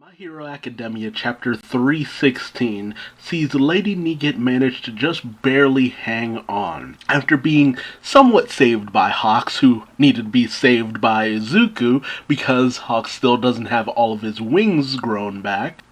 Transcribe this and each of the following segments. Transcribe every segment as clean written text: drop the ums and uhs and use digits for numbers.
My Hero Academia Chapter 316 sees Lady Negan manage to just barely hang on. After being somewhat saved by Hawks, who needed to be saved by Izuku because Hawks still doesn't have all of his wings grown back,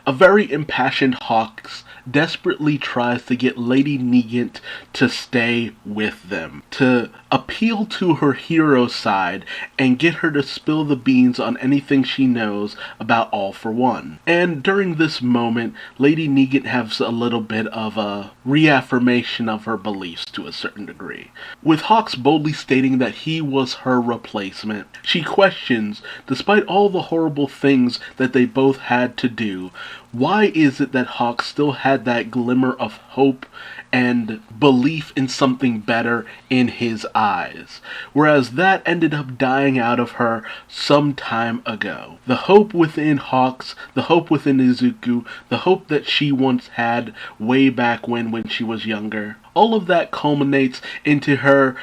a very impassioned Hawks desperately tries to get Lady Negan to stay with them, to appeal to her hero side and get her to spill the beans on anything she knows about All for One. And during this moment, Lady Negan has a little bit of a reaffirmation of her beliefs to a certain degree. With Hawks boldly stating that he was her replacement, she questions, despite all the horrible things that they both had to do, why is it that Hawks still had that glimmer of hope and belief in something better in his eyes, whereas that ended up dying out of her some time ago. The hope within Hawks, the hope within Izuku, the hope that she once had way back when she was younger, all of that culminates into her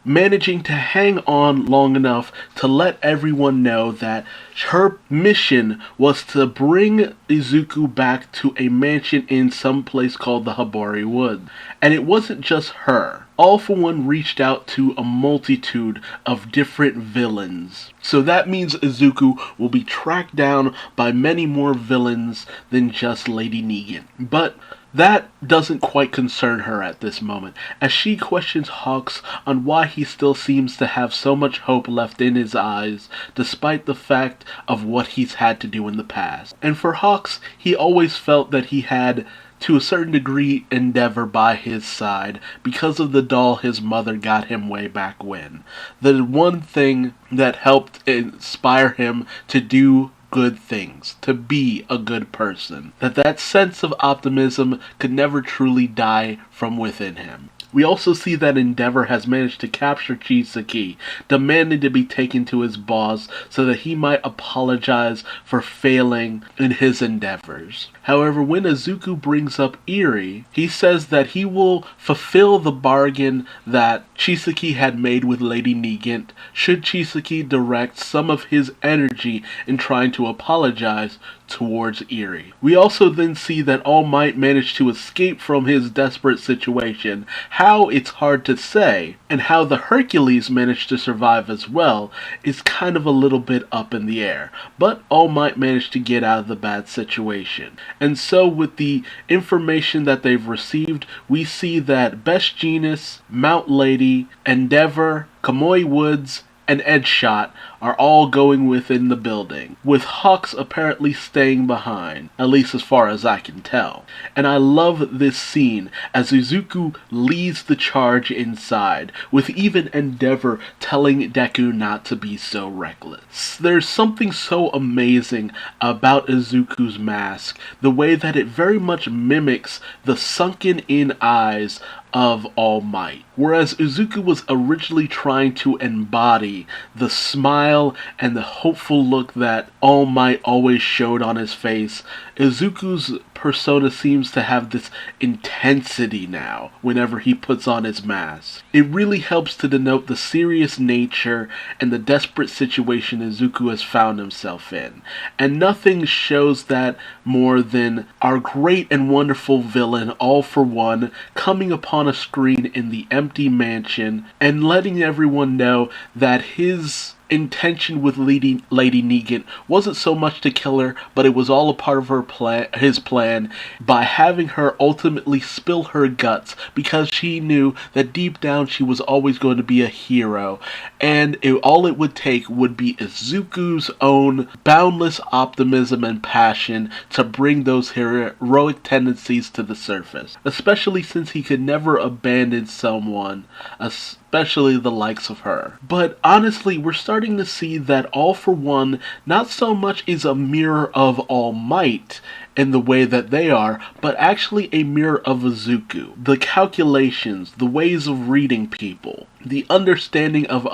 managing to hang on long enough to let everyone know that her mission was to bring Izuku back to a mansion in some place called the Habori Woods. And it wasn't just her. All for One reached out to a multitude of different villains. So that means Izuku will be tracked down by many more villains than just Lady Negan. But that doesn't quite concern her at this moment, as she questions Hawks on why he still seems to have so much hope left in his eyes, despite the fact of what he's had to do in the past. And for Hawks, he always felt that he had, to a certain degree, Endeavor by his side because of the doll his mother got him way back when. The one thing that helped inspire him to do good things, to be a good person. That sense of optimism could never truly die from within him. We also see that Endeavor has managed to capture Chisaki, demanding to be taken to his boss so that he might apologize for failing in his endeavors. However, when Izuku brings up Eri, he says that he will fulfill the bargain that Chisaki had made with Lady Negan should Chisaki direct some of his energy in trying to apologize towards Eri. We also then see that All Might managed to escape from his desperate situation. How, it's hard to say, and how the Hercules managed to survive as well is kind of a little bit up in the air. But All Might managed to get out of the bad situation. And so with the information that they've received, we see that Best Genius, Mount Lady, Endeavor, Kamui Woods, and Edgeshot are all going within the building, with Hawks apparently staying behind, at least as far as I can tell. And I love this scene as Izuku leads the charge inside, with even Endeavor telling Deku not to be so reckless. There's something so amazing about Izuku's mask, the way that it very much mimics the sunken-in eyes of All Might. Whereas Izuku was originally trying to embody the smile and the hopeful look that All Might always showed on his face, Izuku's persona seems to have this intensity now whenever he puts on his mask. It really helps to denote the serious nature and the desperate situation Izuku has found himself in. And nothing shows that more than our great and wonderful villain, All for One, coming upon a screen in the empty mansion and letting everyone know that his intention with Lady Negan wasn't so much to kill her, but it was all a part of his plan, by having her ultimately spill her guts because she knew that deep down she was always going to be a hero, and all it would take would be Izuku's own boundless optimism and passion to bring those heroic tendencies to the surface, especially since he could never abandon someone, especially the likes of her. But honestly, we're starting to see that All for One not so much is a mirror of All Might in the way that they are, but actually a mirror of Izuku. The calculations, the ways of reading people, the understanding of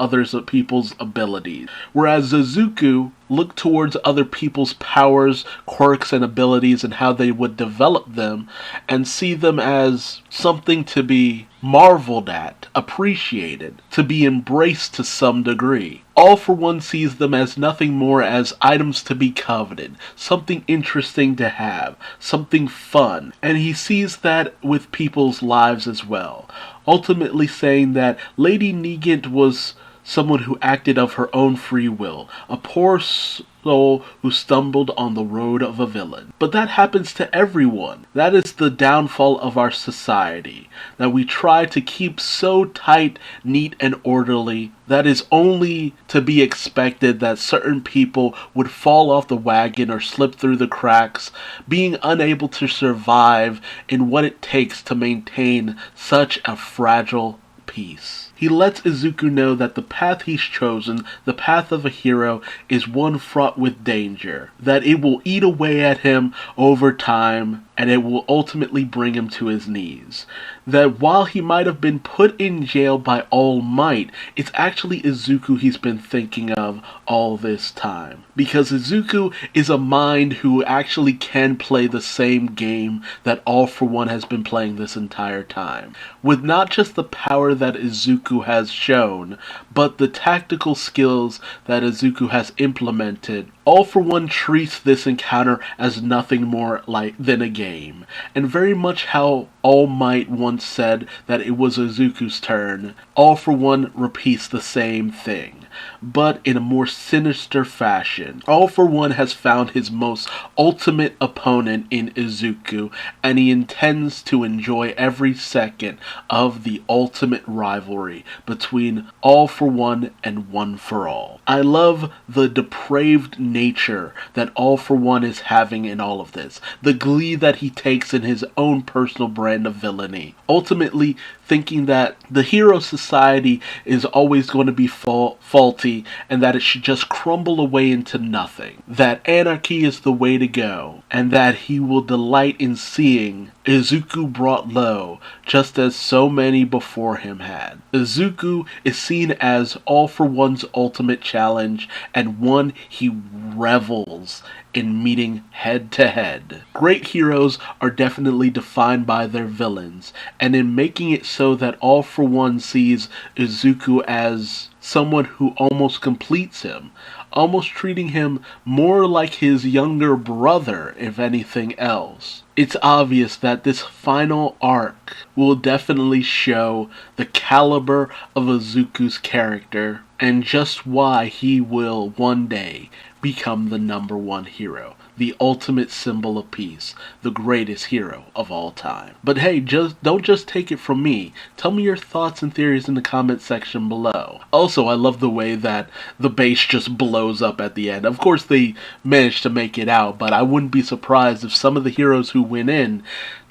people's abilities. Whereas Izuku looked towards other people's powers, quirks, and abilities and how they would develop them and see them as something to be marveled at, appreciated, to be embraced to some degree. All for One sees them as nothing more as items to be coveted, something interesting to have, something fun, and he sees that with people's lives as well, ultimately saying that Lady Negent was someone who acted of her own free will, a poor soul who stumbled on the road of a villain. But that happens to everyone. That is the downfall of our society, that we try to keep so tight, neat, and orderly that is only to be expected that certain people would fall off the wagon or slip through the cracks, being unable to survive in what it takes to maintain such a fragile peace. He lets Izuku know that the path he's chosen, the path of a hero, is one fraught with danger, that it will eat away at him over time, and it will ultimately bring him to his knees. That while he might have been put in jail by All Might, it's actually Izuku he's been thinking of all this time. Because Izuku is a mind who actually can play the same game that All for One has been playing this entire time. With not just the power that Izuku has shown, but the tactical skills that Izuku has implemented, All for One treats this encounter as nothing more than a game, and very much how All Might once said that it was Izuku's turn, All for One repeats the same thing, but in a more sinister fashion. All for One has found his most ultimate opponent in Izuku, and he intends to enjoy every second of the ultimate rivalry between All for One and One for All. I love the depraved nature that All for One is having in all of this, the glee that he takes in his own personal brand of villainy, ultimately thinking that the hero society is always going to be faulty and that it should just crumble away into nothing, that anarchy is the way to go, and that he will delight in seeing Izuku brought low, just as so many before him had. Izuku is seen as All for One's ultimate challenge, and one he revels in meeting head to head. Great heroes are definitely defined by their villains, and in making it so that All for One sees Izuku as someone who almost completes him, almost treating him more like his younger brother, if anything else. It's obvious that this final arc will definitely show the caliber of Izuku's character and just why he will one day become the #1 hero, the ultimate symbol of peace, the greatest hero of all time. But hey, don't just take it from me. Tell me your thoughts and theories in the comment section below. Also, I love the way that the base just blows up at the end. Of course, they managed to make it out, but I wouldn't be surprised if some of the heroes who went in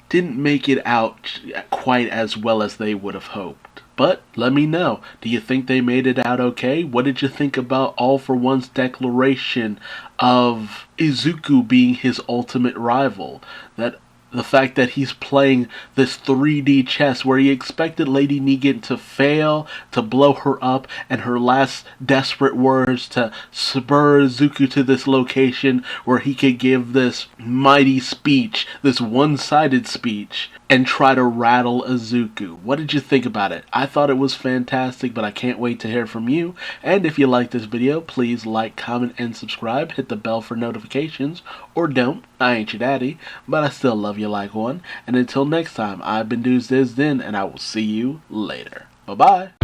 didn't make it out quite as well as they would have hoped. But let me know, do you think they made it out okay? What did you think about All for One's declaration of Izuku being his ultimate rival? That the fact that he's playing this 3D chess where he expected Lady Negent to fail, to blow her up, and her last desperate words to spur Izuku to this location where he could give this mighty speech, this one-sided speech, and try to rattle Izuku. What did you think about it? I thought it was fantastic, but I can't wait to hear from you. And if you like this video, please like, comment, and subscribe. Hit the bell for notifications, or don't. I ain't your daddy, but I still love you like one. And until next time, I've been Duuz-Diz-Din, and I will see you later. Bye-bye.